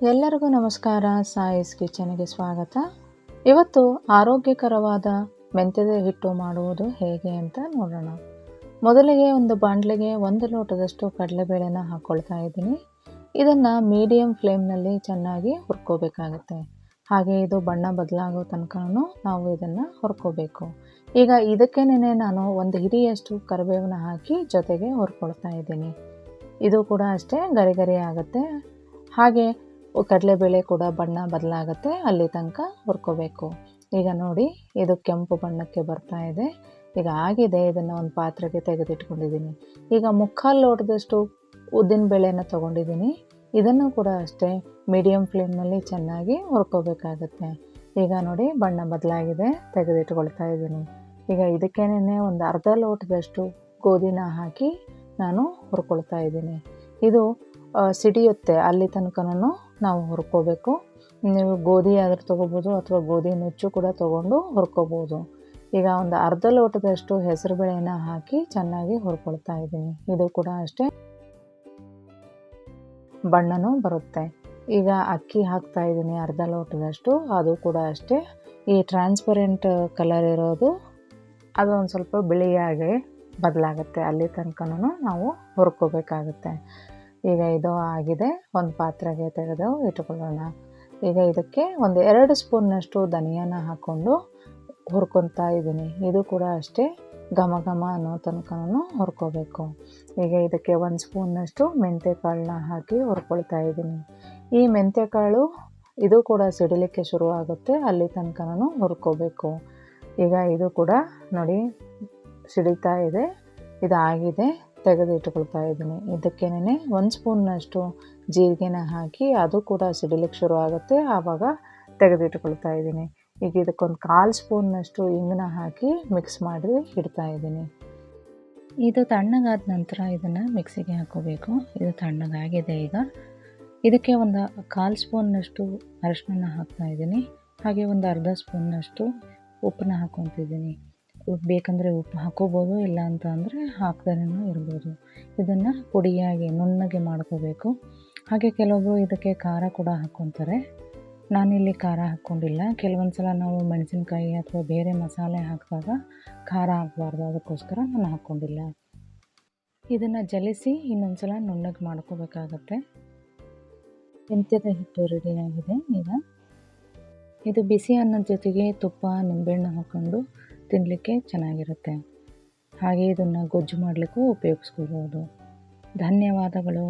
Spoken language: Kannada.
ಎಲ್ಲರಿಗೂ ನಮಸ್ಕಾರ. ಸಾಯಿಸ್ ಕಿಚನ್ಗೆ ಸ್ವಾಗತ. ಇವತ್ತು ಆರೋಗ್ಯಕರವಾದ ಮೆಂತ್ಯದ ಹಿಟ್ಟು ಮಾಡುವುದು ಹೇಗೆ ಅಂತ ನೋಡೋಣ. ಮೊದಲಿಗೆ ಒಂದು ಬಾಣಲೆಗೆ 1 ಲೋಟದಷ್ಟು ಕಡಲೆಬೇಳೆನ ಹಾಕ್ಕೊಳ್ತಾ ಇದ್ದೀನಿ. ಇದನ್ನು ಮೀಡಿಯಂ ಫ್ಲೇಮ್ನಲ್ಲಿ ಚೆನ್ನಾಗಿ ಹುರ್ಕೋಬೇಕಾಗತ್ತೆ. ಹಾಗೆ ಇದು ಬಣ್ಣ ಬದಲಾಗೋ ತನಕನೂ ನಾವು ಇದನ್ನು ಹುರ್ಕೋಬೇಕು. ಈಗ ಇದಕ್ಕೇನೆ ನಾನು 1 ಹಿಡಿಯಷ್ಟು ಕರಿಬೇವನ್ನ ಹಾಕಿ ಜೊತೆಗೆ ಹುರ್ಕೊಳ್ತಾ ಇದ್ದೀನಿ. ಇದು ಕೂಡ ಅಷ್ಟೇ ಗರಿ ಗರಿ ಆಗುತ್ತೆ. ಹಾಗೆ ಕಡಲೆಬೇಳೆ ಕೂಡ ಬಣ್ಣ ಬದಲಾಗುತ್ತೆ, ಅಲ್ಲಿ ತನಕ ಹುರ್ಕೋಬೇಕು. ಈಗ ನೋಡಿ, ಇದು ಕೆಂಪು ಬಣ್ಣಕ್ಕೆ ಬರ್ತಾ ಇದೆ. ಈಗ ಆಗಿದೆ. ಇದನ್ನು ಒಂದು ಪಾತ್ರೆಗೆ ತೆಗೆದಿಟ್ಕೊಂಡಿದ್ದೀನಿ. ಈಗ 3/4 ಲೋಟದಷ್ಟು ಉದ್ದಿನ ಬೇಳೆನ ತೊಗೊಂಡಿದ್ದೀನಿ. ಇದನ್ನು ಕೂಡ ಅಷ್ಟೇ ಮೀಡಿಯಂ ಫ್ಲೇಮ್ನಲ್ಲಿ ಚೆನ್ನಾಗಿ ಹುರ್ಕೋಬೇಕಾಗತ್ತೆ. ಈಗ ನೋಡಿ, ಬಣ್ಣ ಬದಲಾಗಿದೆ, ತೆಗೆದಿಟ್ಕೊಳ್ತಾ ಇದ್ದೀನಿ. ಈಗ ಇದಕ್ಕೇನೆ ಒಂದು ಅರ್ಧ ಲೋಟದಷ್ಟು ಗೋಧಿನ ಹಾಕಿ ನಾನು ಹುರ್ಕೊಳ್ತಾ ಇದ್ದೀನಿ. ಇದು ಸಿಡಿಯುತ್ತೆ, ಅಲ್ಲಿ ತನಕನೂ ನಾವು ಹುರ್ಕೋಬೇಕು. ನೀವು ಗೋಧಿ ಆದರೂ ತೊಗೋಬೋದು ಅಥವಾ ಗೋಧಿ ನುಚ್ಚು ಕೂಡ ತೊಗೊಂಡು ಹುರ್ಕೋಬೋದು. ಈಗ ಒಂದು ಅರ್ಧ ಲೋಟದಷ್ಟು ಹೆಸರುಬೇಳೆನ ಹಾಕಿ ಚೆನ್ನಾಗಿ ಹುರ್ಕೊಳ್ತಾ ಇದ್ದೀನಿ. ಇದು ಕೂಡ ಅಷ್ಟೇ ಬಣ್ಣನೂ ಬರುತ್ತೆ. ಈಗ ಅಕ್ಕಿ ಹಾಕ್ತಾ ಇದ್ದೀನಿ ಅರ್ಧ ಲೋಟದಷ್ಟು. ಅದು ಕೂಡ ಅಷ್ಟೇ ಈ ಟ್ರಾನ್ಸ್ಪರೆಂಟ್ ಕಲರ್ ಇರೋದು, ಅದು ಒಂದು ಸ್ವಲ್ಪ ಬಿಳಿಯಾಗಿ ಬದಲಾಗುತ್ತೆ, ಅಲ್ಲಿ ತನಕನೂ ನಾವು ಹುರ್ಕೋಬೇಕಾಗುತ್ತೆ. ಈಗ ಇದು ಆಗಿದೆ. ಒಂದು ಪಾತ್ರೆಗೆ ತೆಗೆದು ಇಟ್ಕೊಳ್ಳೋಣ. ಈಗ ಇದಕ್ಕೆ ಒಂದು 2 ಸ್ಪೂನ್ನಷ್ಟು ಧನಿಯಾನ ಹಾಕ್ಕೊಂಡು ಹುರ್ಕೊತಾ ಇದ್ದೀನಿ. ಇದು ಕೂಡ ಅಷ್ಟೇ ಘಮ ಘಮ ಅನ್ನೋ ತನಕನೂ ಹುರ್ಕೋಬೇಕು. ಈಗ ಇದಕ್ಕೆ 1 ಸ್ಪೂನ್ನಷ್ಟು ಮೆಂತ್ಯಕಾಳನ್ನ ಹಾಕಿ ಹುರ್ಕೊಳ್ತಾ ಇದ್ದೀನಿ. ಈ ಮೆಂತ್ಯಕಾಳು ಇದು ಕೂಡ ಸಿಡಿಲಿಕ್ಕೆ ಶುರುವಾಗುತ್ತೆ, ಅಲ್ಲಿ ತನಕನೂ ಹುರ್ಕೋಬೇಕು. ಈಗ ಇದು ಕೂಡ ನೋಡಿ ಸಿಡಿತಾ ಇದೆ. ಇದಾಗಿದೆ, ತೆಗೆದು ಇಟ್ಕೊಳ್ತಾ ಇದ್ದೀನಿ. ಇದಕ್ಕೇನೆ 1 ಸ್ಪೂನ್ನಷ್ಟು ಜೀರಿಗೆನ ಹಾಕಿ ಅದು ಕೂಡ ಸಿಡಿಲಿಕ್ಕೆ ಶುರು ಆಗುತ್ತೆ, ಆವಾಗ ತೆಗೆದಿಟ್ಕೊಳ್ತಾ ಇದ್ದೀನಿ. ಈಗ ಇದಕ್ಕೊಂದು 1/4 ಸ್ಪೂನ್ನಷ್ಟು ಇಂಗನ್ನ ಹಾಕಿ ಮಿಕ್ಸ್ ಮಾಡಿ ಇಡ್ತಾ ಇದ್ದೀನಿ. ಇದು ತಣ್ಣಗಾದ ನಂತರ ಇದನ್ನು ಮಿಕ್ಸಿಗೆ ಹಾಕೋಬೇಕು. ಇದು ತಣ್ಣಗಾಗಿದೆ. ಈಗ ಇದಕ್ಕೆ ಒಂದು 1/4 ಸ್ಪೂನ್ನಷ್ಟು ಅರಿಶಿನ ಹಾಕ್ತಾ ಇದ್ದೀನಿ. ಹಾಗೆ ಒಂದು ಅರ್ಧ ಸ್ಪೂನ್ನಷ್ಟು ಉಪ್ಪನ್ನ ಹಾಕ್ಕೊತಿದ್ದೀನಿ. ಬೇಕಂದರೆ ಉಪ್ಪು ಹಾಕೋಬೋದು, ಇಲ್ಲ ಅಂತ ಅಂದರೆ ಹಾಕ್ದೇನೂ ಇರ್ಬೋದು. ಇದನ್ನು ಪುಡಿಯಾಗಿ ನುಣ್ಣಗೆ ಮಾಡ್ಕೋಬೇಕು. ಹಾಗೆ ಕೆಲವೊಬ್ಬರು ಇದಕ್ಕೆ ಖಾರ ಕೂಡ ಹಾಕ್ಕೊತಾರೆ. ನಾನಿಲ್ಲಿ ಖಾರ ಹಾಕ್ಕೊಂಡಿಲ್ಲ. ಕೆಲವೊಂದು ಸಲ ನಾವು ಮೆಣಸಿನ್ಕಾಯಿ ಅಥವಾ ಬೇರೆ ಮಸಾಲೆ ಹಾಕಿದಾಗ ಖಾರ ಹಾಕಬಾರ್ದು, ಅದಕ್ಕೋಸ್ಕರ ನಾನು ಹಾಕ್ಕೊಂಡಿಲ್ಲ. ಇದನ್ನು ಜಲಿಸಿ ಇನ್ನೊಂದು ಸಲ ನುಣ್ಣಗೆ ಮಾಡ್ಕೋಬೇಕಾಗತ್ತೆ. ಮೆಂತ್ಯದ ಹಿಟ್ಟು ರೆಡಿಯಾಗಿದೆ. ಈಗ ಇದು ಬಿಸಿ ಅನ್ನದ ಜೊತೆಗೆ ತುಪ್ಪ ನಿಂಬೆಹಣ್ಣು ಹಾಕ್ಕೊಂಡು ತಿನ್ನಲಿಕ್ಕೆ ಚೆನ್ನಾಗಿರುತ್ತೆ. ಹಾಗೆ ಇದನ್ನು ಗೊಜ್ಜು ಮಾಡಲಿಕ್ಕೂ ಉಪಯೋಗಿಸ್ಕೋಬೋದು. ಧನ್ಯವಾದಗಳು.